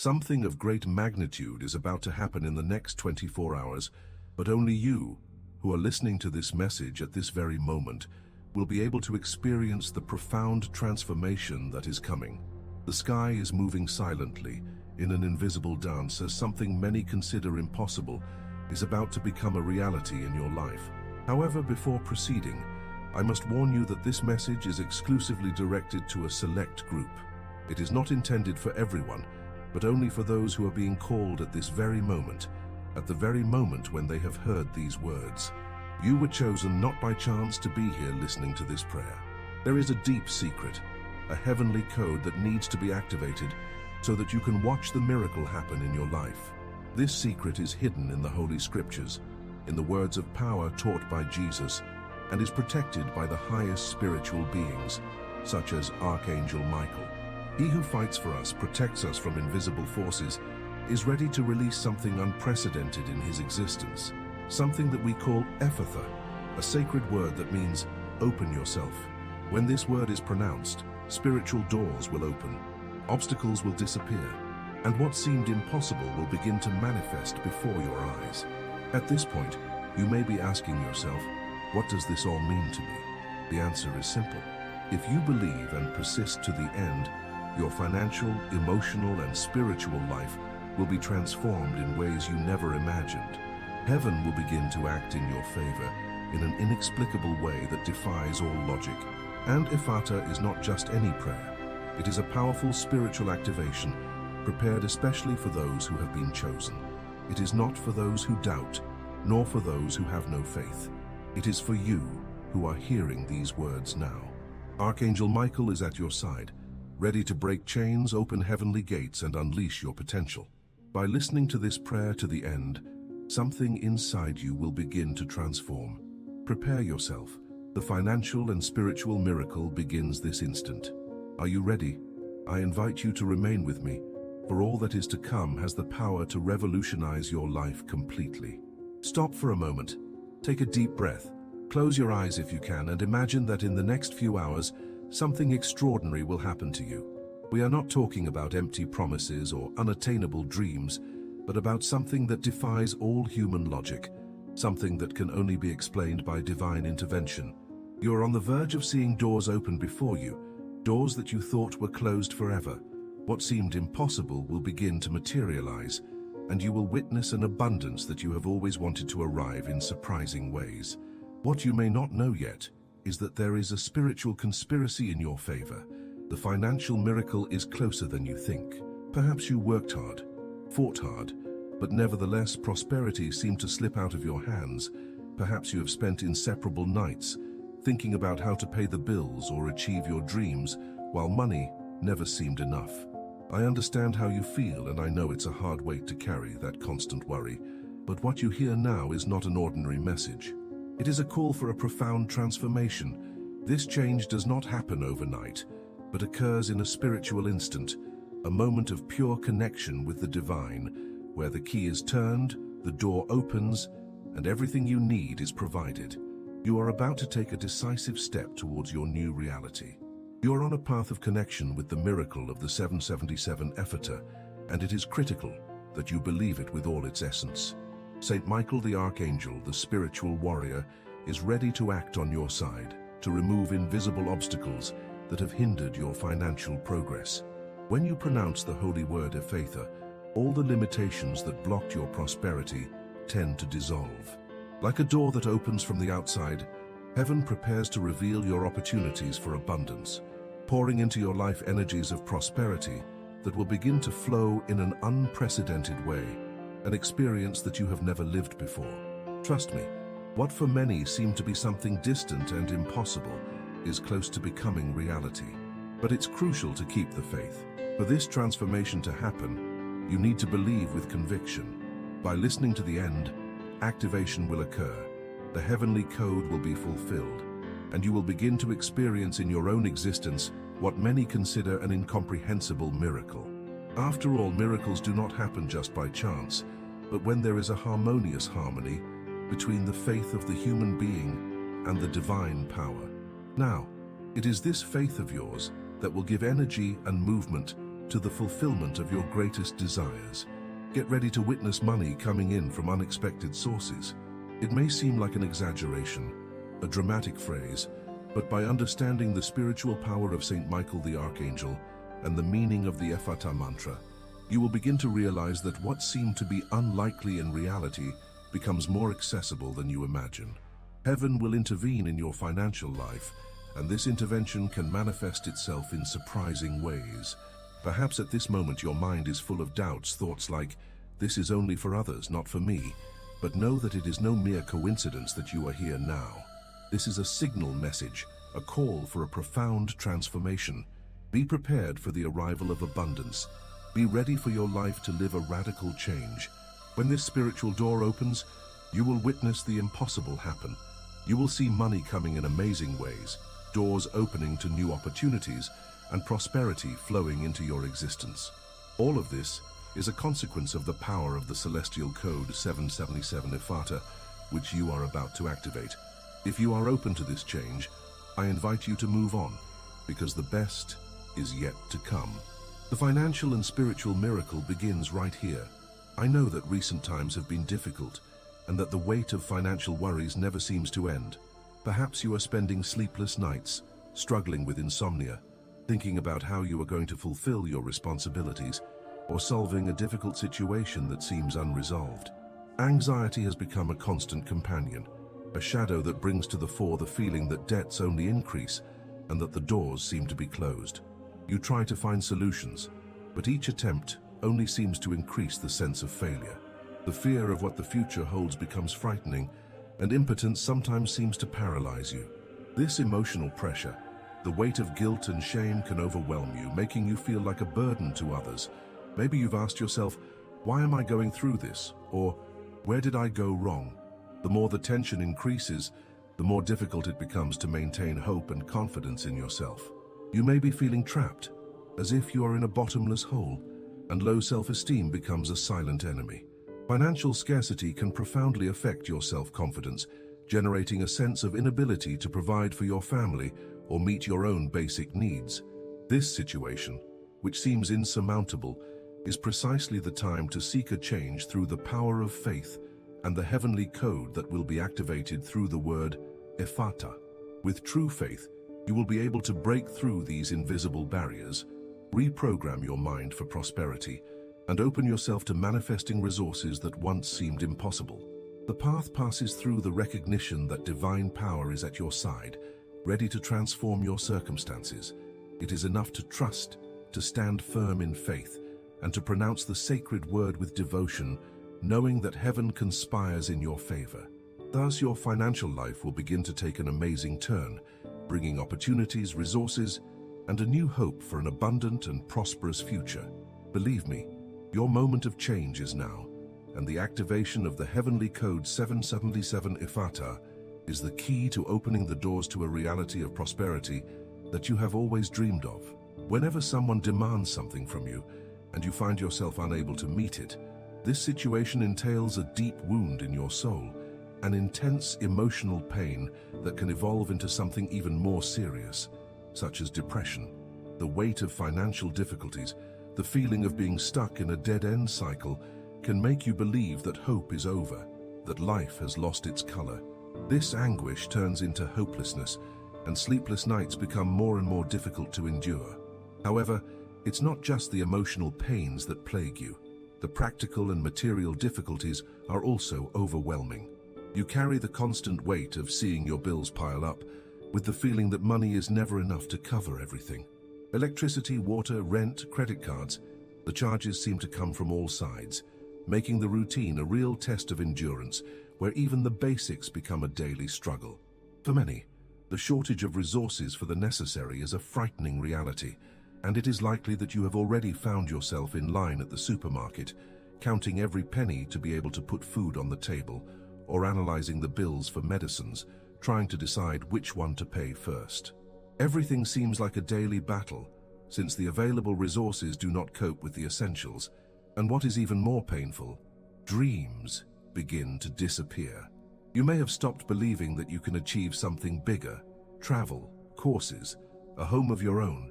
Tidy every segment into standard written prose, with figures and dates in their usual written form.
Something of great magnitude is about to happen in the next 24 hours, but only you, who are listening to this message at this very moment, will be able to experience the profound transformation that is coming. The sky is moving silently in an invisible dance as something many consider impossible is about to become a reality in your life. However, before proceeding, I must warn you that this message is exclusively directed to a select group. It is not intended for everyone, but only for those who are being called at this very moment, at the very moment when they have heard these words. You were chosen not by chance to be here listening to this prayer. There is a deep secret, a heavenly code that needs to be activated so that you can watch the miracle happen in your life. This secret is hidden in the Holy Scriptures, in the words of power taught by Jesus, and is protected by the highest spiritual beings, such as Archangel Michael. He who fights for us, protects us from invisible forces, is ready to release something unprecedented in his existence, something that we call EPHATÁ, a sacred word that means open yourself. When this word is pronounced, spiritual doors will open, obstacles will disappear, and what seemed impossible will begin to manifest before your eyes. At this point, you may be asking yourself, what does this all mean to me? The answer is simple. If you believe and persist to the end, your financial, emotional, and spiritual life will be transformed in ways you never imagined. Heaven will begin to act in your favor in an inexplicable way that defies all logic. And EPHATÁ is not just any prayer. It is a powerful spiritual activation prepared especially for those who have been chosen. It is not for those who doubt, nor for those who have no faith. It is for you who are hearing these words now. Archangel Michael is at your side, ready to break chains, open heavenly gates, and unleash your potential. By listening to this prayer to the end, something inside you will begin to transform. Prepare yourself. The financial and spiritual miracle begins this instant. Are you ready? I invite you to remain with me, for all that is to come has the power to revolutionize your life completely. Stop for a moment. Take a deep breath. Close your eyes if you can, and imagine that in the next few hours, something extraordinary will happen to you. We are not talking about empty promises or unattainable dreams, but about something that defies all human logic, something that can only be explained by divine intervention. You are on the verge of seeing doors open before you, doors that you thought were closed forever. What seemed impossible will begin to materialize, and you will witness an abundance that you have always wanted to arrive in surprising ways. What you may not know yet is that there is a spiritual conspiracy in your favor. The financial miracle is closer than you think. Perhaps you worked hard, fought hard, but nevertheless prosperity seemed to slip out of your hands. Perhaps you have spent inseparable nights thinking about how to pay the bills or achieve your dreams, while money never seemed enough. I understand how you feel, and I know it's a hard weight to carry, that constant worry. But what you hear now is not an ordinary message. It is a call for a profound transformation. This change does not happen overnight, but occurs in a spiritual instant, a moment of pure connection with the divine, where the key is turned, the door opens, and everything you need is provided. You are about to take a decisive step towards your new reality. You are on a path of connection with the miracle of the 777 EPHATÁ, and it is critical that you believe it with all its essence. Saint Michael the Archangel, the spiritual warrior, is ready to act on your side, to remove invisible obstacles that have hindered your financial progress. When you pronounce the holy word EPHATÁ, all the limitations that blocked your prosperity tend to dissolve. Like a door that opens from the outside, heaven prepares to reveal your opportunities for abundance, pouring into your life energies of prosperity that will begin to flow in an unprecedented way, an experience that you have never lived before. Trust me, what for many seemed to be something distant and impossible is close to becoming reality. But it's crucial to keep the faith. For this transformation to happen, you need to believe with conviction. By listening to the end, activation will occur, the heavenly code will be fulfilled, and you will begin to experience in your own existence what many consider an incomprehensible miracle. After all, miracles do not happen just by chance, but when there is a harmonious harmony between the faith of the human being and the divine power. Now, it is this faith of yours that will give energy and movement to the fulfillment of your greatest desires. Get ready to witness money coming in from unexpected sources. It may seem like an exaggeration, a dramatic phrase, but by understanding the spiritual power of Saint Michael the Archangel and the meaning of the EPHATÁ mantra, you will begin to realize that what seemed to be unlikely in reality becomes more accessible than you imagine. Heaven will intervene in your financial life, and this intervention can manifest itself in surprising ways. Perhaps at this moment your mind is full of doubts, thoughts like, "This is only for others, not for me." But know that it is no mere coincidence that you are here now. This is a signal message, a call for a profound transformation. Be prepared for the arrival of abundance. Be ready for your life to live a radical change. When this spiritual door opens, you will witness the impossible happen. You will see money coming in amazing ways, doors opening to new opportunities, and prosperity flowing into your existence. All of this is a consequence of the power of the celestial code 777 EPHATÁ, which you are about to activate. If you are open to this change, I invite you to move on, because the best is yet to come. The financial and spiritual miracle begins right here. I know that recent times have been difficult, and that the weight of financial worries never seems to end. Perhaps you are spending sleepless nights, struggling with insomnia, thinking about how you are going to fulfill your responsibilities, or solving a difficult situation that seems unresolved. Anxiety has become a constant companion, a shadow that brings to the fore the feeling that debts only increase and that the doors seem to be closed. You try to find solutions, but each attempt only seems to increase the sense of failure. The fear of what the future holds becomes frightening, and impotence sometimes seems to paralyze you. This emotional pressure, the weight of guilt and shame, can overwhelm you, making you feel like a burden to others. Maybe you've asked yourself, "Why am I going through this?" Or, "Where did I go wrong?" The more the tension increases, the more difficult it becomes to maintain hope and confidence in yourself. You may be feeling trapped, as if you are in a bottomless hole, and low self-esteem becomes a silent enemy. Financial scarcity can profoundly affect your self-confidence, generating a sense of inability to provide for your family or meet your own basic needs. This situation, which seems insurmountable, is precisely the time to seek a change through the power of faith and the heavenly code that will be activated through the word EPHATÁ. With true faith, you will be able to break through these invisible barriers, reprogram your mind for prosperity, and open yourself to manifesting resources that once seemed impossible. The path passes through the recognition that divine power is at your side, ready to transform your circumstances. It is enough to trust, to stand firm in faith, and to pronounce the sacred word with devotion, knowing that heaven conspires in your favor. Thus, your financial life will begin to take an amazing turn, bringing opportunities, resources, and a new hope for an abundant and prosperous future. Believe me, your moment of change is now, and the activation of the heavenly code 777 EPHATÁ is the key to opening the doors to a reality of prosperity that you have always dreamed of. Whenever someone demands something from you, and you find yourself unable to meet it, this situation entails a deep wound in your soul, an intense emotional pain that can evolve into something even more serious, such as depression. The weight of financial difficulties, the feeling of being stuck in a dead-end cycle, can make you believe that hope is over, that life has lost its color. This anguish turns into hopelessness, and sleepless nights become more and more difficult to endure. However, it's not just the emotional pains that plague you. The practical and material difficulties are also overwhelming. You carry the constant weight of seeing your bills pile up, with the feeling that money is never enough to cover everything. Electricity, water, rent, credit cards, the charges seem to come from all sides, making the routine a real test of endurance, where even the basics become a daily struggle. For many, the shortage of resources for the necessary is a frightening reality, and it is likely that you have already found yourself in line at the supermarket, counting every penny to be able to put food on the table, or analyzing the bills for medicines, trying to decide which one to pay first. Everything seems like a daily battle, since the available resources do not cope with the essentials, and what is even more painful, dreams begin to disappear. You may have stopped believing that you can achieve something bigger, travel, courses, a home of your own,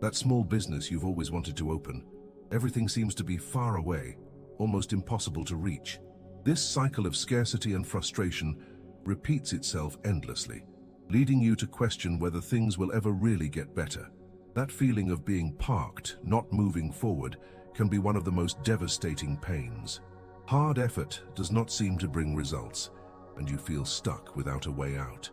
That small business you've always wanted to open. Everything seems to be far away, almost impossible to reach. This cycle of scarcity and frustration repeats itself endlessly, leading you to question whether things will ever really get better. That feeling of being parked, not moving forward, can be one of the most devastating pains. Hard effort does not seem to bring results, and you feel stuck without a way out.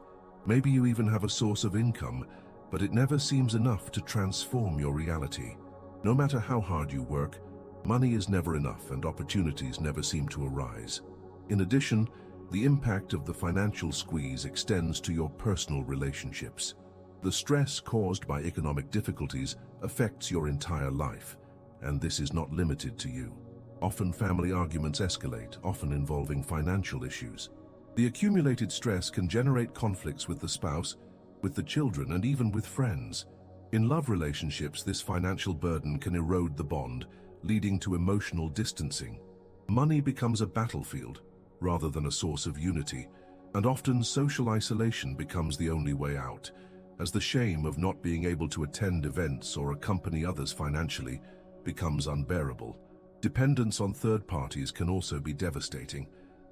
Maybe you even have a source of income, but it never seems enough to transform your reality. No matter how hard you work, money is never enough and opportunities never seem to arise. In addition, the impact of the financial squeeze extends to your personal relationships. The stress caused by economic difficulties affects your entire life, and this is not limited to you. Often family arguments escalate, often involving financial issues. The accumulated stress can generate conflicts with the spouse, with the children, and even with friends. In love relationships, this financial burden can erode the bond, leading to emotional distancing. Money becomes a battlefield rather than a source of unity, and often social isolation becomes the only way out, as the shame of not being able to attend events or accompany others financially becomes unbearable. Dependence on third parties can also be devastating.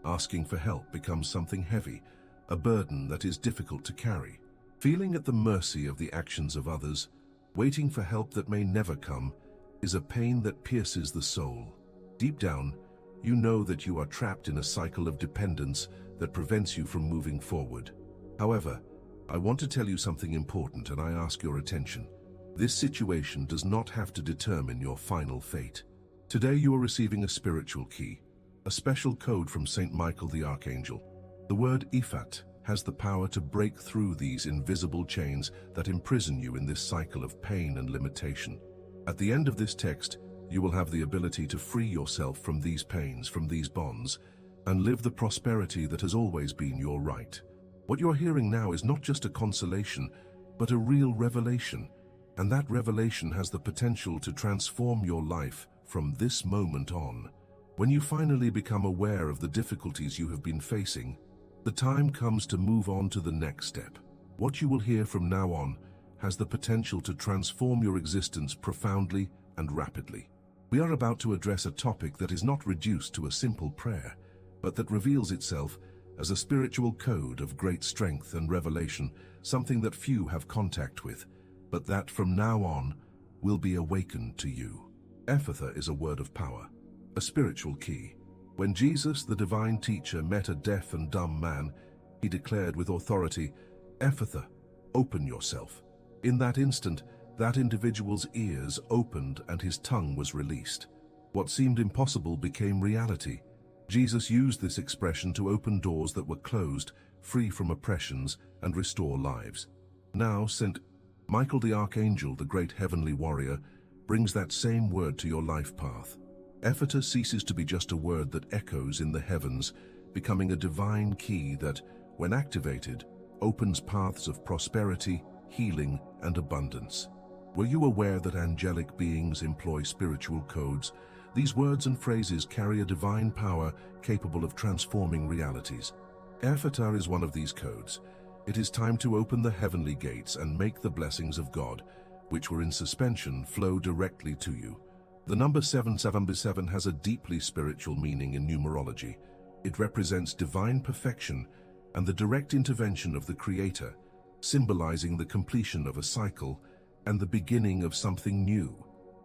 Asking for help becomes something heavy, a burden that is difficult to carry. Feeling at the mercy of the actions of others, waiting for help that may never come, is a pain that pierces the soul. Deep down, you know that you are trapped in a cycle of dependence that prevents you from moving forward. However, I want to tell you something important, and I ask your attention. This situation does not have to determine your final fate. Today you are receiving a spiritual key, a special code from Saint Michael the Archangel. The word EPHATÁ has the power to break through these invisible chains that imprison you in this cycle of pain and limitation. At the end of this text, you will have the ability to free yourself from these pains, from these bonds, and live the prosperity that has always been your right. What you're hearing now is not just a consolation, but a real revelation, and that revelation has the potential to transform your life from this moment on. When you finally become aware of the difficulties you have been facing, the time comes to move on to the next step. What you will hear from now on has the potential to transform your existence profoundly and rapidly. We are about to address a topic that is not reduced to a simple prayer, but that reveals itself as a spiritual code of great strength and revelation, something that few have contact with, but that from now on will be awakened to you. EPHATÁ is a word of power, a spiritual key. When Jesus, the divine teacher, met a deaf and dumb man, he declared with authority, "EPHATÁ, open yourself." In that instant, that individual's ears opened and his tongue was released. What seemed impossible became reality. Jesus used this expression to open doors that were closed, free from oppressions, and restore lives. Now, Saint Michael the Archangel, the great heavenly warrior, brings that same word to your life path. EPHATÁ ceases to be just a word that echoes in the heavens, becoming a divine key that, when activated, opens paths of prosperity, healing, and abundance. Were you aware that angelic beings employ spiritual codes? These words and phrases carry a divine power capable of transforming realities. EPHATÁ is one of these codes. It is time to open the heavenly gates and make the blessings of God, which were in suspension, flow directly to you. The number 777 has a deeply spiritual meaning in numerology. It represents divine perfection and the direct intervention of the Creator, symbolizing the completion of a cycle and the beginning of something new,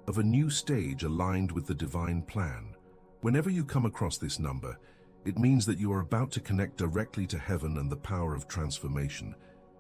of a new stage aligned with the divine plan. Whenever you come across this number, it means that you are about to connect directly to heaven and the power of transformation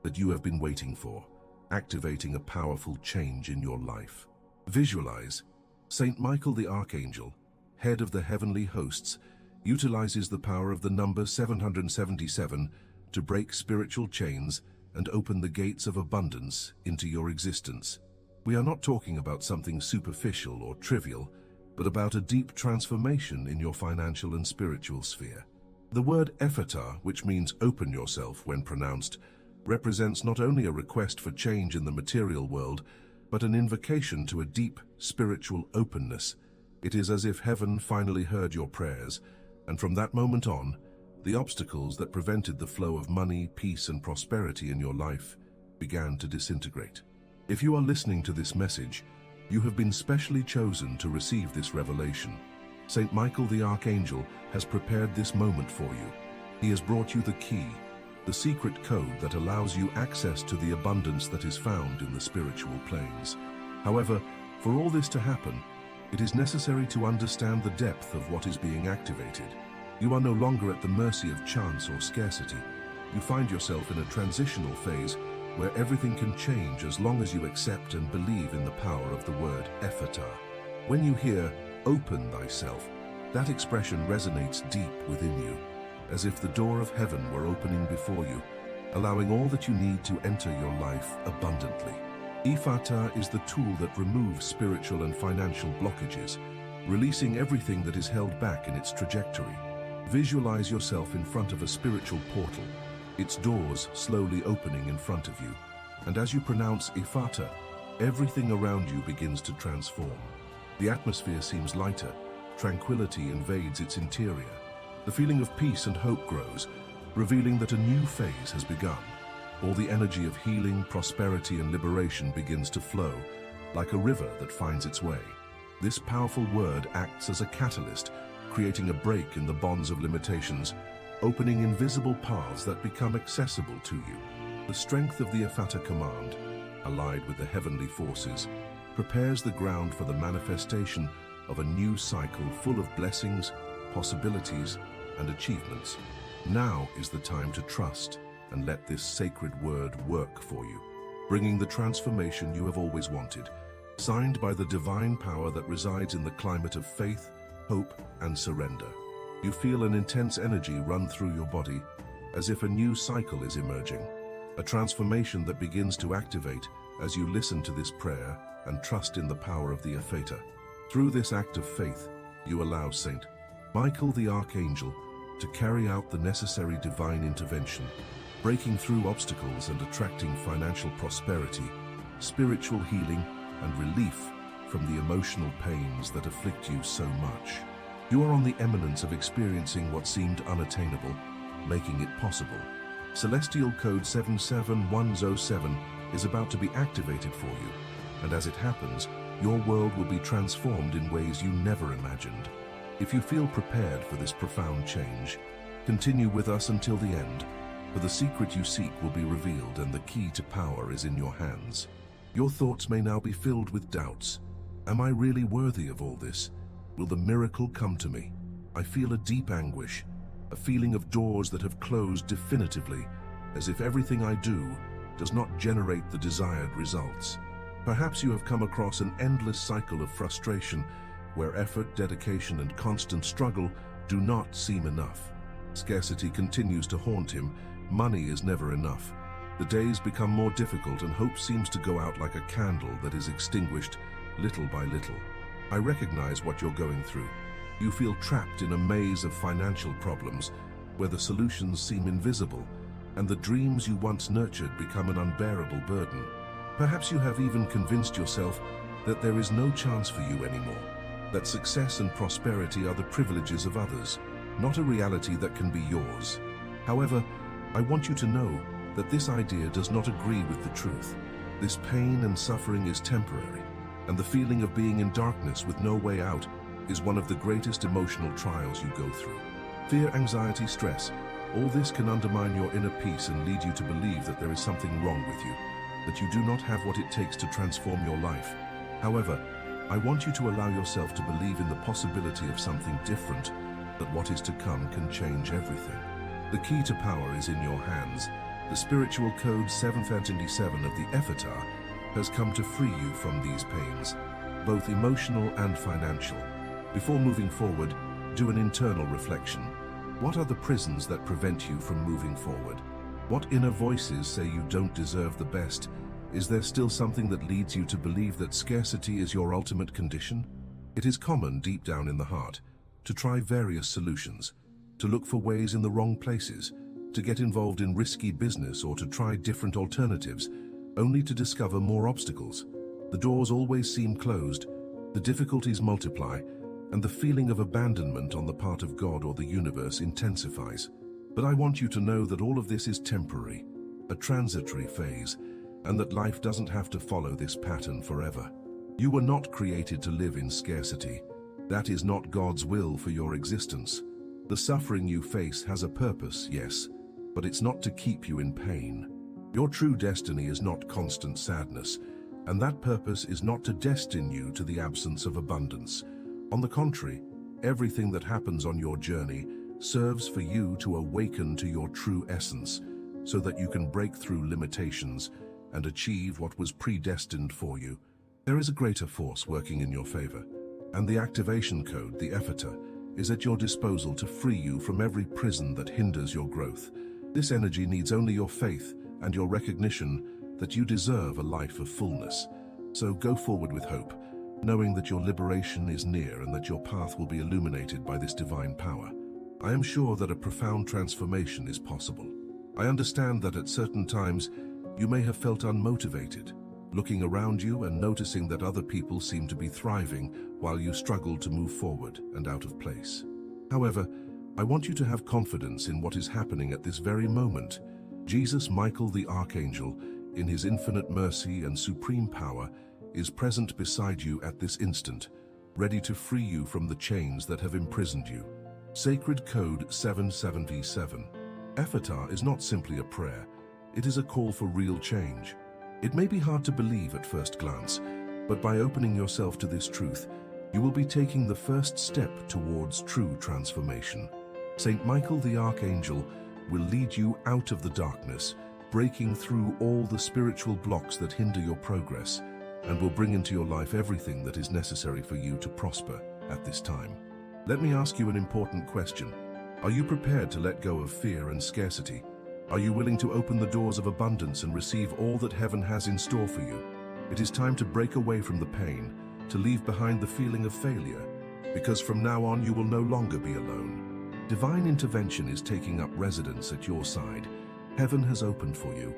that you have been waiting for, activating a powerful change in your life. Visualize. Saint Michael the Archangel, head of the heavenly hosts, utilizes the power of the number 777 to break spiritual chains and open the gates of abundance into your existence. We are not talking about something superficial or trivial, but about a deep transformation in your financial and spiritual sphere. The word EPHATÁ, which means open yourself when pronounced, represents not only a request for change in the material world, but an invocation to a deep spiritual openness. It is as if heaven finally heard your prayers, and from that moment on, the obstacles that prevented the flow of money, peace, and prosperity in your life began to disintegrate. If you are listening to this message, you have been specially chosen to receive this revelation. Saint Michael the Archangel has prepared this moment for you. He has brought you the key, the secret code that allows you access to the abundance that is found in the spiritual planes. However, for all this to happen, it is necessary to understand the depth of what is being activated. You are no longer at the mercy of chance or scarcity. You find yourself in a transitional phase where everything can change as long as you accept and believe in the power of the word EPHATÁ. When you hear, "Open thyself," that expression resonates deep within you, as if the door of heaven were opening before you, allowing all that you need to enter your life abundantly. EPHATÁ is the tool that removes spiritual and financial blockages, releasing everything that is held back in its trajectory. Visualize yourself in front of a spiritual portal, its doors slowly opening in front of you. And as you pronounce EPHATÁ, everything around you begins to transform. The atmosphere seems lighter, tranquility invades its interior. The feeling of peace and hope grows, revealing that a new phase has begun. All the energy of healing, prosperity, and liberation begins to flow, like a river that finds its way. This powerful word acts as a catalyst, creating a break in the bonds of limitations, opening invisible paths that become accessible to you. The strength of the EPHATÁ command, allied with the heavenly forces, prepares the ground for the manifestation of a new cycle full of blessings, possibilities, and achievements. Now is the time to trust and let this sacred word work for you, bringing the transformation you have always wanted, signed by the divine power that resides in the climate of faith, hope, and surrender. You feel an intense energy run through your body, as if a new cycle is emerging, a transformation that begins to activate as you listen to this prayer and trust in the power of the EPHATÁ. Through this act of faith, you allow Saint Michael the Archangel to carry out the necessary divine intervention, breaking through obstacles and attracting financial prosperity, spiritual healing, and relief from the emotional pains that afflict you so much. You are on the eminence of experiencing what seemed unattainable, making it possible. Celestial code 77107 is about to be activated for you, and as it happens, your world will be transformed in ways you never imagined. If you feel prepared for this profound change, continue with us until the end, for the secret you seek will be revealed and the key to power is in your hands. Your thoughts may now be filled with doubts. Am I really worthy of all this? Will the miracle come to me? I feel a deep anguish, a feeling of doors that have closed definitively, as if everything I do does not generate the desired results. Perhaps you have come across an endless cycle of frustration where effort, dedication, and constant struggle do not seem enough. Scarcity continues to haunt him. Money is never enough. The days become more difficult and hope seems to go out like a candle that is extinguished little by little. I recognize what you're going through. You feel trapped in a maze of financial problems where the solutions seem invisible and the dreams you once nurtured become an unbearable burden. Perhaps you have even convinced yourself that there is no chance for you anymore, that success and prosperity are the privileges of others, not a reality that can be yours. However, I want you to know that this idea does not agree with the truth. This pain and suffering is temporary, and the feeling of being in darkness with no way out is one of the greatest emotional trials you go through. Fear, anxiety, stress, all this can undermine your inner peace and lead you to believe that there is something wrong with you, that you do not have what it takes to transform your life. However, I want you to allow yourself to believe in the possibility of something different, that what is to come can change everything. The key to power is in your hands. The spiritual code 777 of the EPHATÁ has come to free you from these pains, both emotional and financial. Before moving forward, do an internal reflection. What are the prisons that prevent you from moving forward? What inner voices say you don't deserve the best? Is there still something that leads you to believe that scarcity is your ultimate condition? It is common deep down in the heart to try various solutions, to look for ways in the wrong places, to get involved in risky business or to try different alternatives, only to discover more obstacles. The doors always seem closed, the difficulties multiply, and the feeling of abandonment on the part of God or the universe intensifies. But I want you to know that all of this is temporary, a transitory phase, and that life doesn't have to follow this pattern forever. You were not created to live in scarcity. That is not God's will for your existence. The suffering you face has a purpose, yes, but it's not to keep you in pain. Your true destiny is not constant sadness, and that purpose is not to destine you to the absence of abundance. On the contrary, everything that happens on your journey serves for you to awaken to your true essence, so that you can break through limitations and achieve what was predestined for you. There is a greater force working in your favor, and the activation code, the EPHATÁ, is at your disposal to free you from every prison that hinders your growth. This energy needs only your faith and your recognition that you deserve a life of fullness. So go forward with hope, knowing that your liberation is near and that your path will be illuminated by this divine power. I am sure that a profound transformation is possible. I understand that at certain times you may have felt unmotivated, looking around you and noticing that other people seem to be thriving while you struggle to move forward and out of place. However, I want you to have confidence in what is happening at this very moment. Jesus Michael the Archangel, in his infinite mercy and supreme power, is present beside you at this instant, ready to free you from the chains that have imprisoned you. Sacred Code 777. EPHATÁ is not simply a prayer, it is a call for real change. It may be hard to believe at first glance, but by opening yourself to this truth, you will be taking the first step towards true transformation. Saint Michael the Archangel will lead you out of the darkness, breaking through all the spiritual blocks that hinder your progress, and will bring into your life everything that is necessary for you to prosper at this time. Let me ask you an important question. Are you prepared to let go of fear and scarcity? Are you willing to open the doors of abundance and receive all that heaven has in store for you? It is time to break away from the pain, to leave behind the feeling of failure, because from now on you will no longer be alone. Divine intervention is taking up residence at your side. Heaven has opened for you,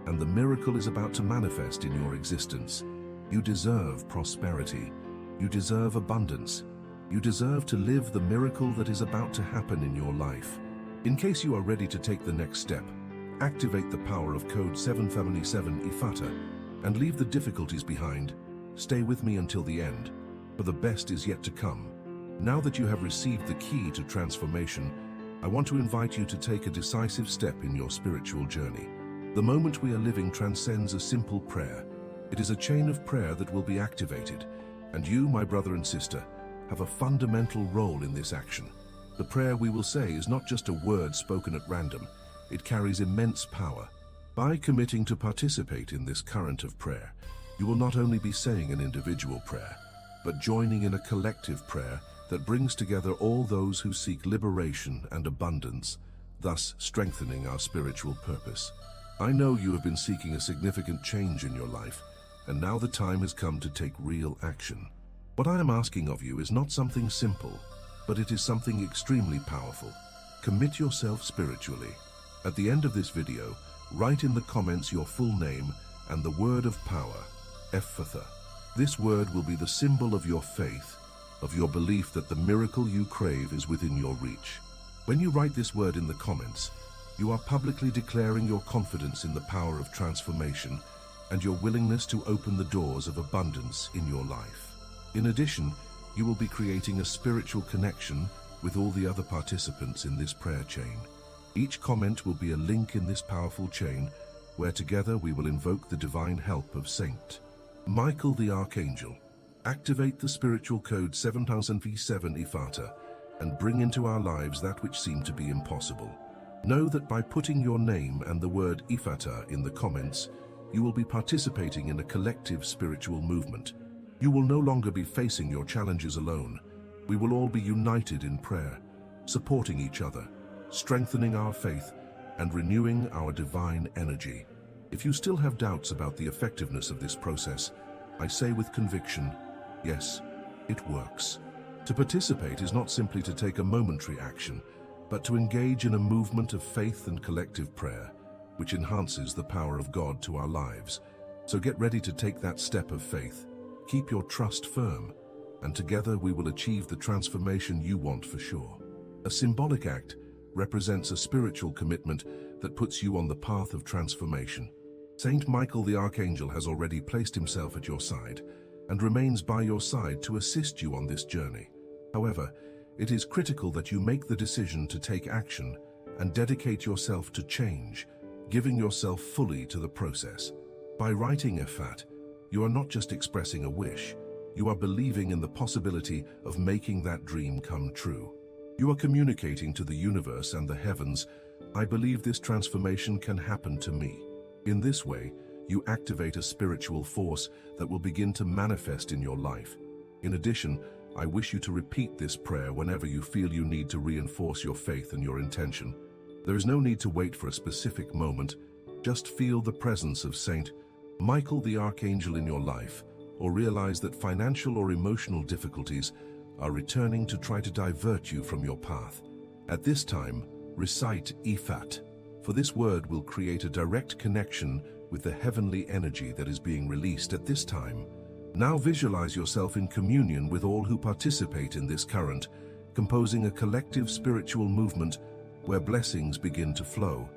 and the miracle is about to manifest in your existence. You deserve prosperity. You deserve abundance. You deserve to live the miracle that is about to happen in your life. In case you are ready to take the next step, activate the power of Code 777 EPHATÁ and leave the difficulties behind. Stay with me until the end, for the best is yet to come. Now that you have received the key to transformation, I want to invite you to take a decisive step in your spiritual journey. The moment we are living transcends a simple prayer. It is a chain of prayer that will be activated, and you, my brother and sister, have a fundamental role in this action. The prayer we will say is not just a word spoken at random. It carries immense power. By committing to participate in this current of prayer, you will not only be saying an individual prayer, but joining in a collective prayer that brings together all those who seek liberation and abundance, thus strengthening our spiritual purpose. I know you have been seeking a significant change in your life, and now the time has come to take real action. What I am asking of you is not something simple, but it is something extremely powerful. Commit yourself spiritually. At the end of this video, write in the comments your full name and the word of power, EPHATÁ. This word will be the symbol of your faith, of your belief that the miracle you crave is within your reach. When you write this word in the comments, you are publicly declaring your confidence in the power of transformation and your willingness to open the doors of abundance in your life. In addition, you will be creating a spiritual connection with all the other participants in this prayer chain. Each comment will be a link in this powerful chain, where together we will invoke the divine help of Saint Michael the Archangel. Activate the spiritual code 7007 EPHATÁ and bring into our lives that which seemed to be impossible. Know that by putting your name and the word EPHATÁ in the comments, you will be participating in a collective spiritual movement. You will no longer be facing your challenges alone. We will all be united in prayer, supporting each other, strengthening our faith, and renewing our divine energy. If you still have doubts about the effectiveness of this process, I say with conviction, yes, it works. To participate is not simply to take a momentary action, but to engage in a movement of faith and collective prayer, which enhances the power of God to our lives. So get ready to take that step of faith. Keep your trust firm, and together we will achieve the transformation you want for sure. A symbolic act represents a spiritual commitment that puts you on the path of transformation. Saint Michael the Archangel has already placed himself at your side and remains by your side to assist you on this journey. However, it is critical that you make the decision to take action and dedicate yourself to change, giving yourself fully to the process. By writing EPHATÁ, you are not just expressing a wish, you are believing in the possibility of making that dream come true. You are communicating to the universe and the heavens, I believe this transformation can happen to me. In this way, you activate a spiritual force that will begin to manifest in your life. In addition, I wish you to repeat this prayer whenever you feel you need to reinforce your faith and your intention. There is no need to wait for a specific moment. Just feel the presence of Saint Michael the Archangel in your life, or realize that financial or emotional difficulties are returning to try to divert you from your path. At this time, recite EPHATÁ, for this word will create a direct connection with the heavenly energy that is being released at this time. Now visualize yourself in communion with all who participate in this current, composing a collective spiritual movement where blessings begin to flow.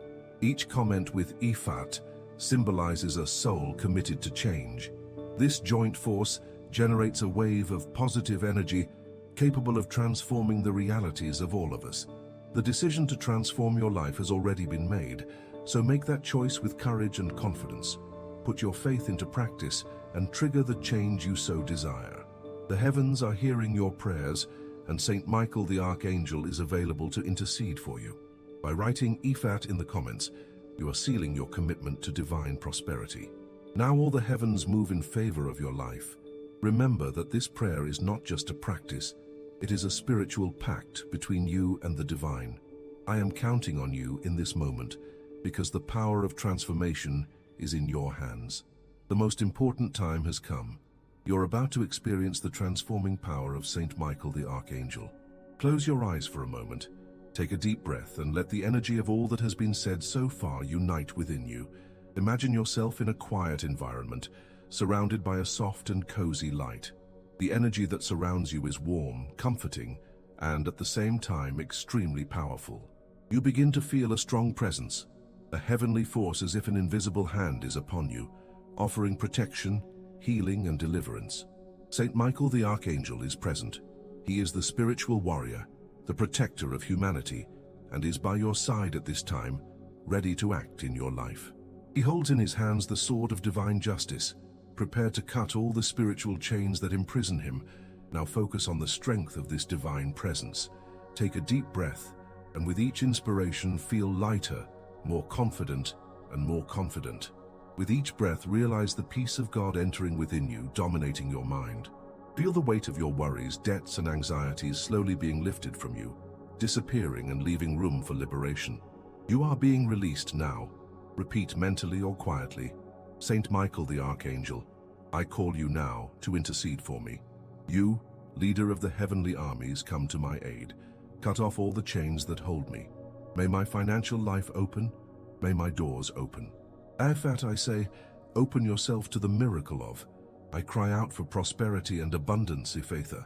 Each comment with EPHATÁ symbolizes a soul committed to change. This joint force generates a wave of positive energy capable of transforming the realities of all of us. The decision to transform your life has already been made, so make that choice with courage and confidence. Put your faith into practice and trigger the change you so desire. The heavens are hearing your prayers, and Saint Michael the Archangel is available to intercede for you. By writing EPHATÁ in the comments, you are sealing your commitment to divine prosperity. Now all the heavens move in favor of your life. Remember that this prayer is not just a practice, it is a spiritual pact between you and the divine. I am counting on you in this moment because the power of transformation is in your hands. The most important time has come. You're about to experience the transforming power of Saint Michael the Archangel. Close your eyes for a moment. Take a deep breath and let the energy of all that has been said so far unite within you. Imagine yourself in a quiet environment, surrounded by a soft and cozy light. The energy that surrounds you is warm, comforting, and at the same time extremely powerful. You begin to feel a strong presence, a heavenly force as if an invisible hand is upon you, offering protection, healing, and deliverance. Saint Michael the Archangel is present. He is the spiritual warrior, the protector of humanity, and is by your side at this time, ready to act in your life. He holds in his hands the sword of divine justice, prepared to cut all the spiritual chains that imprison him. Now focus on the strength of this divine presence. Take a deep breath, and with each inspiration feel lighter, more confident, and more confident. With each breath, realize the peace of God entering within you, dominating your mind. Feel the weight of your worries, debts, and anxieties slowly being lifted from you, disappearing and leaving room for liberation. You are being released now. Repeat mentally or quietly, Saint Michael the Archangel, I call you now to intercede for me. You, leader of the heavenly armies, come to my aid. Cut off all the chains that hold me. May my financial life open. May my doors open. EPHATÁ, I say, open yourself to the miracle of. I cry out for prosperity and abundance, EPHATÁ,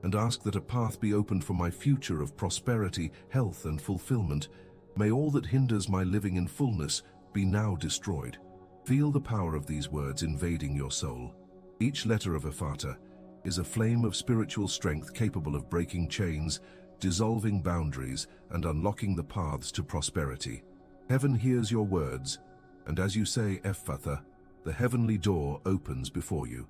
and ask that a path be opened for my future of prosperity, health, and fulfillment. May all that hinders my living in fullness be now destroyed. Feel the power of these words invading your soul. Each letter of EPHATÁ is a flame of spiritual strength capable of breaking chains, dissolving boundaries, and unlocking the paths to prosperity. Heaven hears your words, and as you say EPHATÁ, the heavenly door opens before you.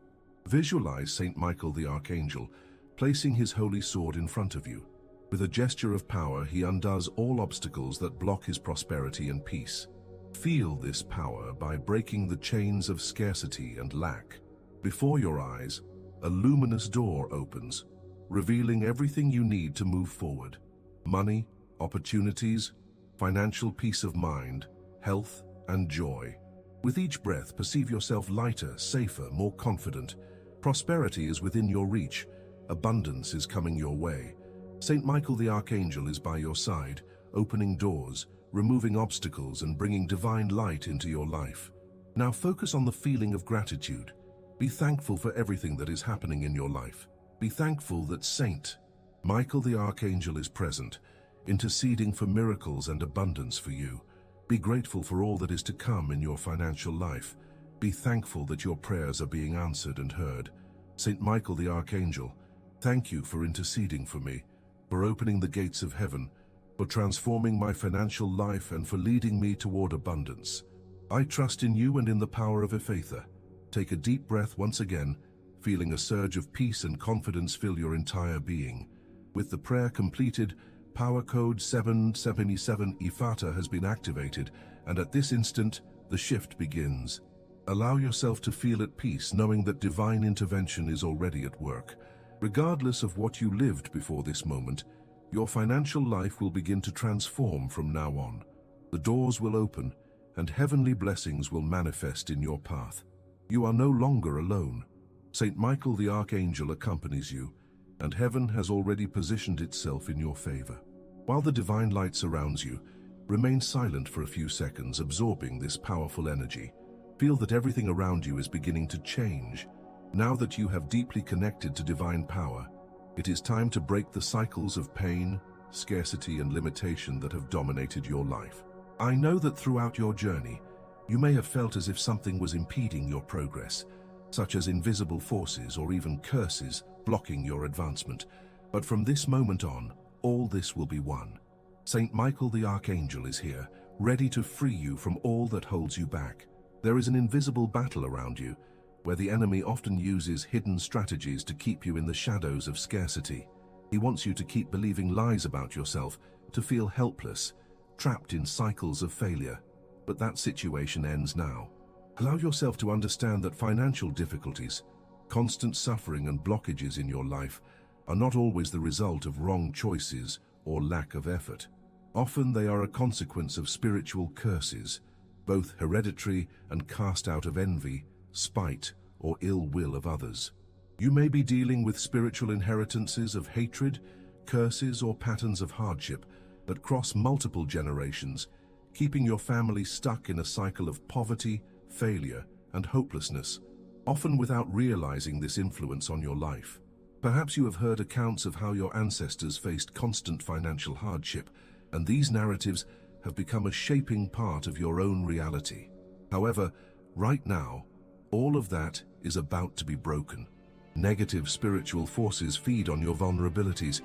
Visualize Saint Michael the Archangel, placing his holy sword in front of you. With a gesture of power, he undoes all obstacles that block his prosperity and peace. Feel this power by breaking the chains of scarcity and lack. Before your eyes, a luminous door opens, revealing everything you need to move forward. Money, opportunities, financial peace of mind, health, and joy. With each breath, perceive yourself lighter, safer, more confident. Prosperity is within your reach. Abundance is coming your way. Saint Michael the Archangel is by your side, opening doors, removing obstacles, and bringing divine light into your life. Now focus on the feeling of gratitude. Be thankful for everything that is happening in your life. Be thankful that Saint Michael the Archangel is present, interceding for miracles and abundance for you. Be grateful for all that is to come in your financial life. Be thankful that your prayers are being answered and heard. Saint Michael the Archangel, thank you for interceding for me, for opening the gates of heaven, for transforming my financial life and for leading me toward abundance. I trust in you and in the power of EPHATÁ. Take a deep breath once again, feeling a surge of peace and confidence fill your entire being. With the prayer completed, power code 777 EPHATÁ has been activated, and at this instant, the shift begins. Allow yourself to feel at peace, knowing that divine intervention is already at work. Regardless of what you lived before this moment, your financial life will begin to transform from now on. The doors will open, and heavenly blessings will manifest in your path. You are no longer alone. Saint Michael the Archangel accompanies you, and heaven has already positioned itself in your favor. While the divine light surrounds you, remain silent for a few seconds, absorbing this powerful energy. Feel that everything around you is beginning to change. Now that you have deeply connected to divine power, it is time to break the cycles of pain, scarcity, and limitation that have dominated your life. I know that throughout your journey, you may have felt as if something was impeding your progress, such as invisible forces or even curses blocking your advancement. But from this moment on, all this will be won. Saint Michael the Archangel is here, ready to free you from all that holds you back. There is an invisible battle around you, where the enemy often uses hidden strategies to keep you in the shadows of scarcity. He wants you to keep believing lies about yourself, to feel helpless, trapped in cycles of failure. But that situation ends now. Allow yourself to understand that financial difficulties, constant suffering, and blockages in your life are not always the result of wrong choices or lack of effort. Often they are a consequence of spiritual curses, both hereditary and cast out of envy, spite, or ill will of others. You may be dealing with spiritual inheritances of hatred, curses, or patterns of hardship that cross multiple generations, keeping your family stuck in a cycle of poverty, failure, and hopelessness, often without realizing this influence on your life. Perhaps you have heard accounts of how your ancestors faced constant financial hardship, and these narratives have become a shaping part of your own reality. However, right now, all of that is about to be broken. Negative spiritual forces feed on your vulnerabilities,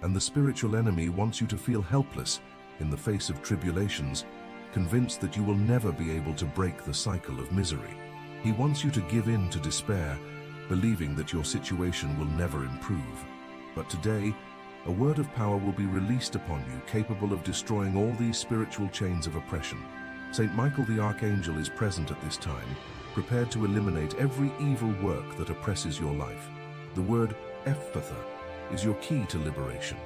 and the spiritual enemy wants you to feel helpless in the face of tribulations, convinced that you will never be able to break the cycle of misery. He wants you to give in to despair, believing that your situation will never improve. But today, a word of power will be released upon you, capable of destroying all these spiritual chains of oppression. Saint Michael the Archangel is present at this time, prepared to eliminate every evil work that oppresses your life. The word EPHATÁ is your key to liberation.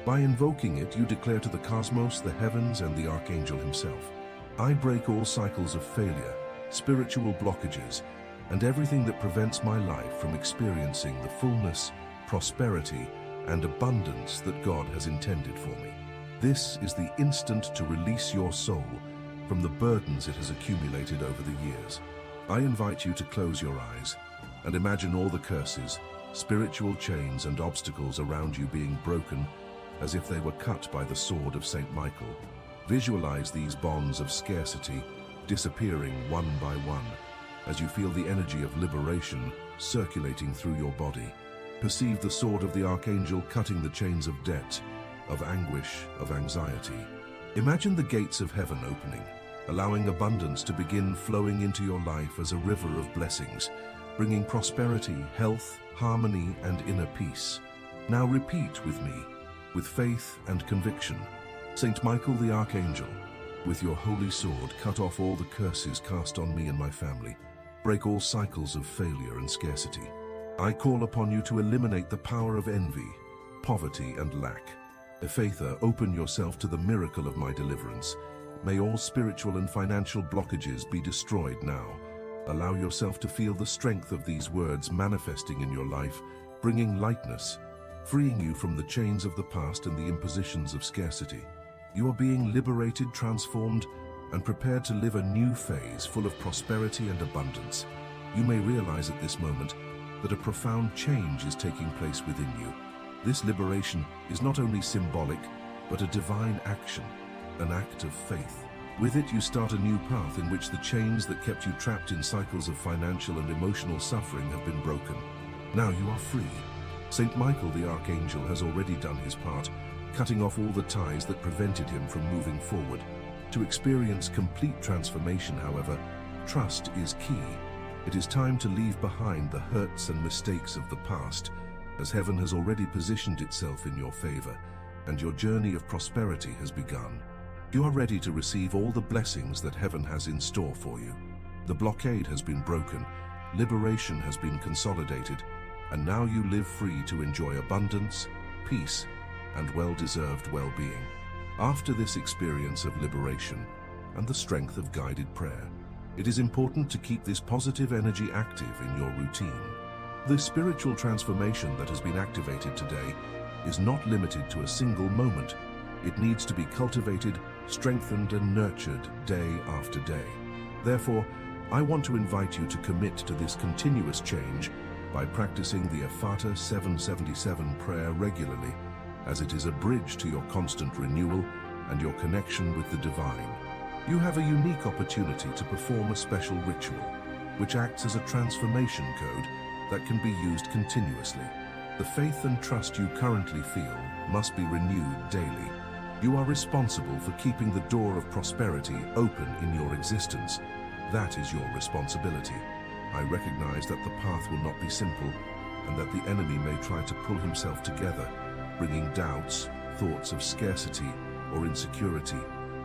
By invoking it, you declare to the cosmos, the heavens, and the Archangel himself, I break all cycles of failure, spiritual blockages, and everything that prevents my life from experiencing the fullness, prosperity, and abundance that God has intended for me. This is the instant to release your soul from the burdens it has accumulated over the years. I invite you to close your eyes and imagine all the curses, spiritual chains, and obstacles around you being broken as if they were cut by the sword of Saint Michael. Visualize these bonds of scarcity disappearing one by one as you feel the energy of liberation circulating through your body. Perceive the sword of the Archangel cutting the chains of debt, of anguish, of anxiety. Imagine the gates of heaven opening, allowing abundance to begin flowing into your life as a river of blessings, bringing prosperity, health, harmony, and inner peace. Now repeat with me, with faith and conviction. Saint Michael the Archangel, with your holy sword, cut off all the curses cast on me and my family. Break all cycles of failure and scarcity. I call upon you to eliminate the power of envy, poverty, and lack. EPHATÁ, open yourself to the miracle of my deliverance. May all spiritual and financial blockages be destroyed now. Allow yourself to feel the strength of these words manifesting in your life, bringing lightness, freeing you from the chains of the past and the impositions of scarcity. You are being liberated, transformed, and prepared to live a new phase full of prosperity and abundance. You may realize at this moment that a profound change is taking place within you. This liberation is not only symbolic, but a divine action, an act of faith. With it, you start a new path in which the chains that kept you trapped in cycles of financial and emotional suffering have been broken. Now you are free. Saint Michael the Archangel has already done his part, cutting off all the ties that prevented him from moving forward. To experience complete transformation, however, trust is key. It is time to leave behind the hurts and mistakes of the past, as heaven has already positioned itself in your favor, and your journey of prosperity has begun. You are ready to receive all the blessings that heaven has in store for you. The blockade has been broken, liberation has been consolidated, and now you live free to enjoy abundance, peace, and well-deserved well-being. After this experience of liberation and the strength of guided prayer, it is important to keep this positive energy active in your routine. The spiritual transformation that has been activated today is not limited to a single moment. It needs to be cultivated, strengthened, and nurtured day after day. Therefore, I want to invite you to commit to this continuous change by practicing the EPHATÁ 777 prayer regularly, as it is a bridge to your constant renewal and your connection with the divine. You have a unique opportunity to perform a special ritual, which acts as a transformation code that can be used continuously. The faith and trust you currently feel must be renewed daily. You are responsible for keeping the door of prosperity open in your existence. That is your responsibility. I recognize that the path will not be simple, and that the enemy may try to pull himself together, bringing doubts, thoughts of scarcity, or insecurity.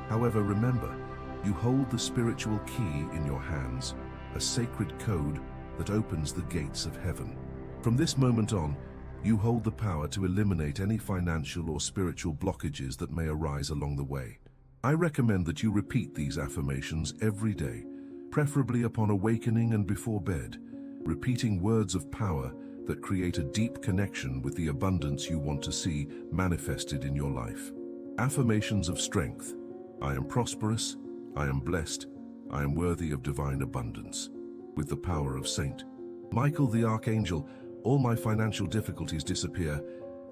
However, remember, you hold the spiritual key in your hands, a sacred code that opens the gates of heaven. From this moment on, you hold the power to eliminate any financial or spiritual blockages that may arise along the way. I recommend that you repeat these affirmations every day, preferably upon awakening and before bed, repeating words of power that create a deep connection with the abundance you want to see manifested in your life. Affirmations of strength. I am prosperous, I am blessed, I am worthy of divine abundance. With the power of Saint Michael the Archangel, all my financial difficulties disappear,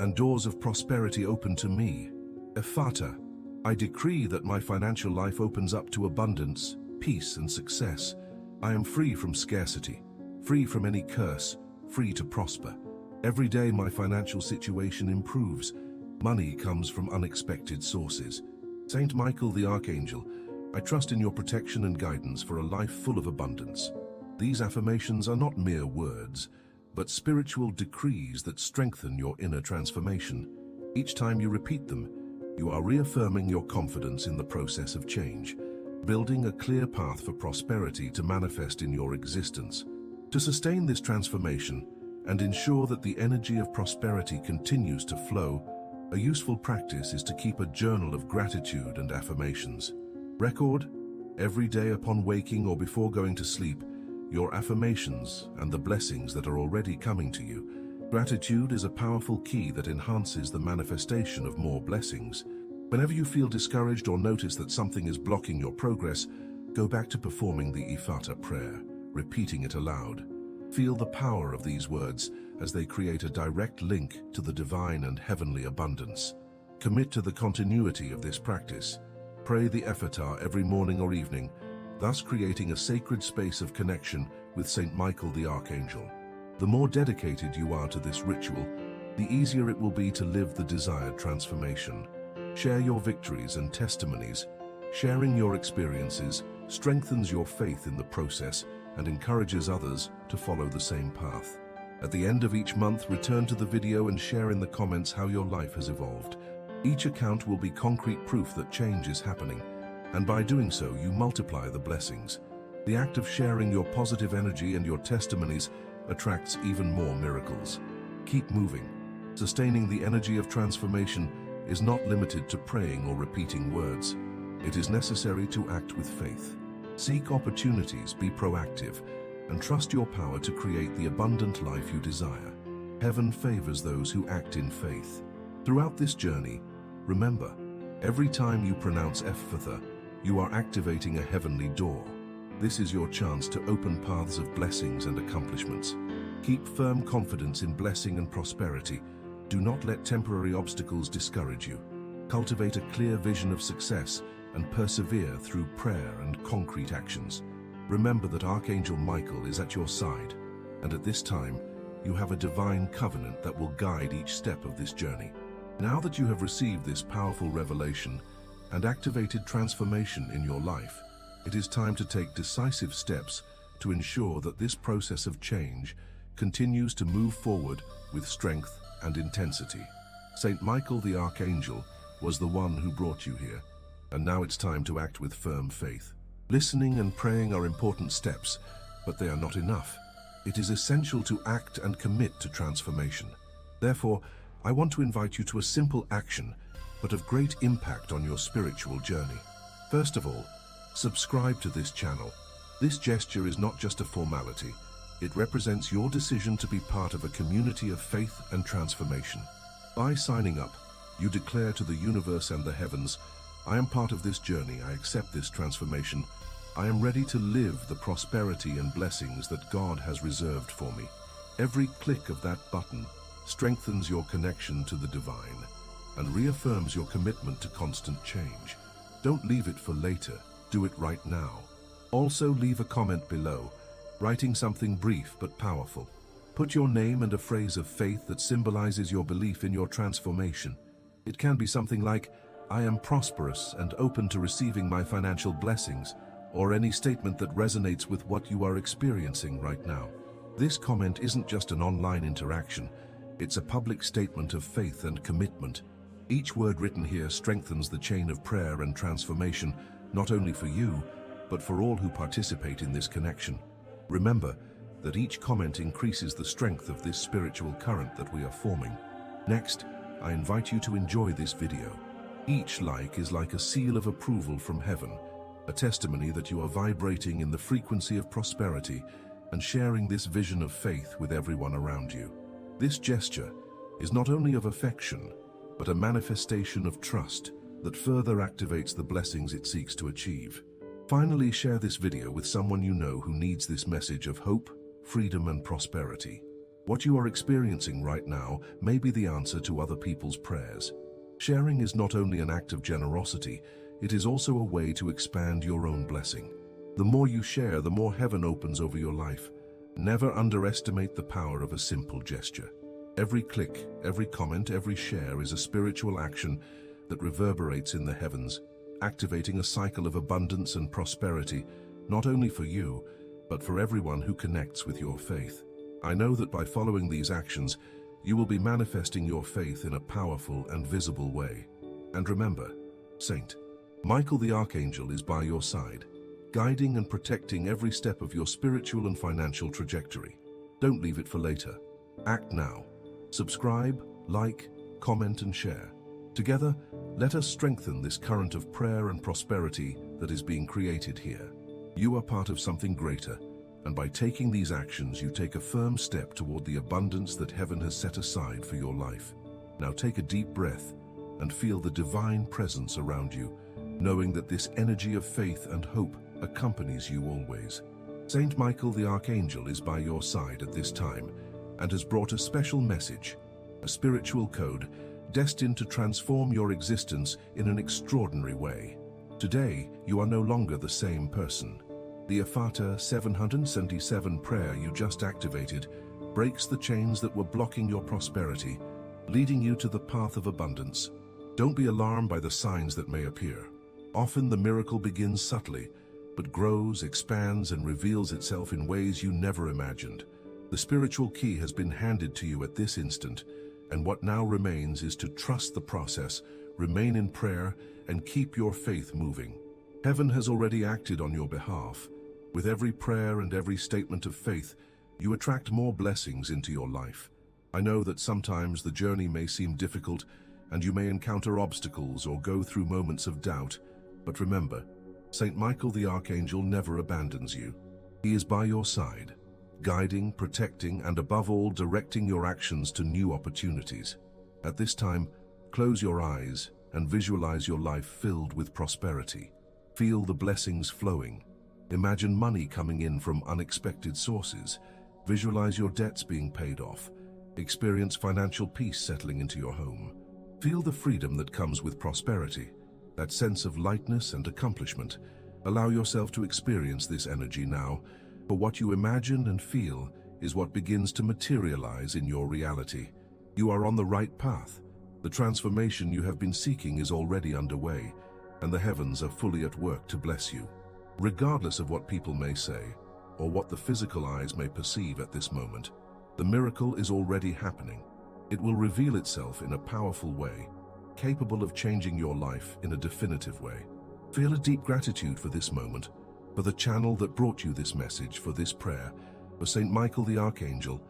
and doors of prosperity open to me. EPHATÁ. I decree that my financial life opens up to abundance, peace, and success. I am free from scarcity, free from any curse, free to prosper. Every day my financial situation improves. Money comes from unexpected sources. Saint Michael the Archangel, I trust in your protection and guidance for a life full of abundance. These affirmations are not mere words, but spiritual decrees that strengthen your inner transformation. Each time you repeat them, you are reaffirming your confidence in the process of change, building a clear path for prosperity to manifest in your existence. To sustain this transformation and ensure that the energy of prosperity continues to flow, a useful practice is to keep a journal of gratitude and affirmations. Record, every day upon waking or before going to sleep, your affirmations and the blessings that are already coming to you. Gratitude is a powerful key that enhances the manifestation of more blessings. Whenever you feel discouraged or notice that something is blocking your progress, go back to performing the EPHATÁ prayer, repeating it aloud. Feel the power of these words as they create a direct link to the divine and heavenly abundance. Commit to the continuity of this practice. Pray the EPHATÁ every morning or evening, thus creating a sacred space of connection with Saint Michael the Archangel. The more dedicated you are to this ritual, the easier it will be to live the desired transformation. Share your victories and testimonies. Sharing your experiences strengthens your faith in the process and encourages others to follow the same path. At the end of each month, return to the video and share in the comments how your life has evolved. Each account will be concrete proof that change is happening, and by doing so, you multiply the blessings. The act of sharing your positive energy and your testimonies attracts even more miracles. Keep moving. Sustaining the energy of transformation is not limited to praying or repeating words. It is necessary to act with faith. Seek opportunities, be proactive, and trust your power to create the abundant life you desire. Heaven favors those who act in faith. Throughout this journey, remember, every time you pronounce EPHATÁ, you are activating a heavenly door. This is your chance to open paths of blessings and accomplishments. Keep firm confidence in blessing and prosperity. Do not let temporary obstacles discourage you. Cultivate a clear vision of success and persevere through prayer and concrete actions. Remember that Archangel Michael is at your side, and at this time, you have a divine covenant that will guide each step of this journey. Now that you have received this powerful revelation and activated transformation in your life, it is time to take decisive steps to ensure that this process of change continues to move forward with strength and intensity. Saint Michael the Archangel was the one who brought you here, and now it's time to act with firm faith. Listening and praying are important steps, but they are not enough. It is essential to act and commit to transformation. Therefore, I want to invite you to a simple action, but of great impact on your spiritual journey. First of all, subscribe to this channel. This gesture is not just a formality. It represents your decision to be part of a community of faith and transformation. By signing up, you declare to the universe and the heavens, I am part of this journey, I accept this transformation, I am ready to live the prosperity and blessings that God has reserved for me. Every click of that button strengthens your connection to the divine and reaffirms your commitment to constant change. Don't leave it for later, do it right now. Also, leave a comment below, writing something brief but powerful. Put your name and a phrase of faith that symbolizes your belief in your transformation. It can be something like, I am prosperous and open to receiving my financial blessings, or any statement that resonates with what you are experiencing right now. This comment isn't just an online interaction, it's a public statement of faith and commitment. Each word written here strengthens the chain of prayer and transformation, not only for you, but for all who participate in this connection. Remember that each comment increases the strength of this spiritual current that we are forming. Next, I invite you to enjoy this video. Each like is like a seal of approval from heaven, a testimony that you are vibrating in the frequency of prosperity and sharing this vision of faith with everyone around you. This gesture is not only of affection, but a manifestation of trust that further activates the blessings it seeks to achieve. Finally, share this video with someone you know who needs this message of hope, freedom, and prosperity. What you are experiencing right now may be the answer to other people's prayers. Sharing is not only an act of generosity, it is also a way to expand your own blessing. The more you share, the more heaven opens over your life. Never underestimate the power of a simple gesture. Every click, every comment, every share is a spiritual action that reverberates in the heavens, activating a cycle of abundance and prosperity, not only for you, but for everyone who connects with your faith. I know that by following these actions, you will be manifesting your faith in a powerful and visible way. And remember, Saint Michael the Archangel is by your side, guiding and protecting every step of your spiritual and financial trajectory. Don't leave it for later. Act now. Subscribe, like, comment, and share. Together, let us strengthen this current of prayer and prosperity that is being created here. You are part of something greater, and by taking these actions, you take a firm step toward the abundance that heaven has set aside for your life. Now take a deep breath and feel the divine presence around you, knowing that this energy of faith and hope accompanies you always. Saint Michael the Archangel is by your side at this time and has brought a special message, a spiritual code destined to transform your existence in an extraordinary way. Today, you are no longer the same person. The EPHATÁ 777 prayer you just activated breaks the chains that were blocking your prosperity, leading you to the path of abundance. Don't be alarmed by the signs that may appear. Often the miracle begins subtly, but grows, expands, and reveals itself in ways you never imagined. The spiritual key has been handed to you at this instant, and what now remains is to trust the process, remain in prayer, and keep your faith moving. Heaven has already acted on your behalf. With every prayer and every statement of faith, you attract more blessings into your life. I know that sometimes the journey may seem difficult, and you may encounter obstacles or go through moments of doubt, but remember, Saint Michael the Archangel never abandons you. He is by your side, guiding, protecting, and above all, directing your actions to new opportunities. At this time, close your eyes and visualize your life filled with prosperity. Feel the blessings flowing. Imagine money coming in from unexpected sources. Visualize your debts being paid off. Experience financial peace settling into your home. Feel the freedom that comes with prosperity. that sense of lightness and accomplishment. Allow yourself to experience this energy now, for what you imagine and feel is what begins to materialize in your reality. You are on the right path. The transformation you have been seeking is already underway, and the heavens are fully at work to bless you. Regardless of what people may say, or what the physical eyes may perceive at this moment, the miracle is already happening. It will reveal itself in a powerful way, capable of changing your life in a definitive way. Feel a deep gratitude for this moment, for the channel that brought you this message, for this prayer, for Saint Michael the Archangel,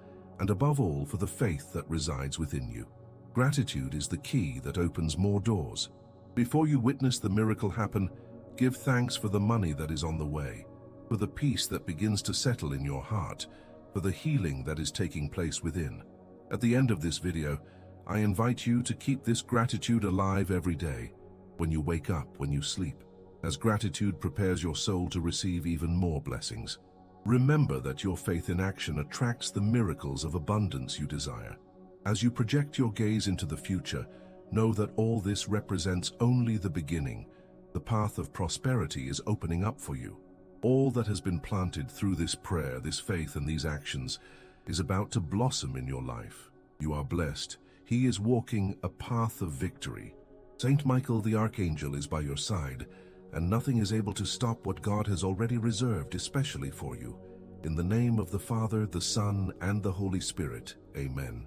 and above all for the faith that resides within you. Gratitude is the key that opens more doors. Before you witness the miracle happen, give thanks for the money that is on the way, for the peace that begins to settle in your heart, for the healing that is taking place within. At the end of this video, I invite you to keep this gratitude alive every day, when you wake up, when you sleep, as gratitude prepares your soul to receive even more blessings. Remember that your faith in action attracts the miracles of abundance you desire. As you project your gaze into the future, know that all this represents only the beginning. The path of prosperity is opening up for you. All that has been planted through this prayer, this faith, and these actions is about to blossom in your life. You are blessed. He is walking a path of victory. Saint Michael the Archangel is by your side, and nothing is able to stop what God has already reserved especially for you. In the name of the Father, the Son, and the Holy Spirit, Amen.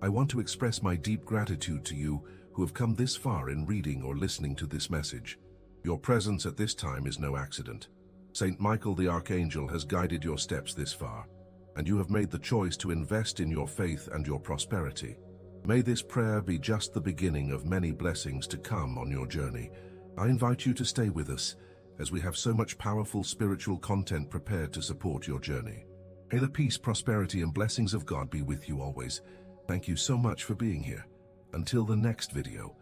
I want to express my deep gratitude to you who have come this far in reading or listening to this message. Your presence at this time is no accident. Saint Michael the Archangel has guided your steps this far, and you have made the choice to invest in your faith and your prosperity. May this prayer be just the beginning of many blessings to come on your journey. I invite you to stay with us, as we have so much powerful spiritual content prepared to support your journey. May the peace, prosperity, and blessings of God be with you always. Thank you so much for being here. Until the next video,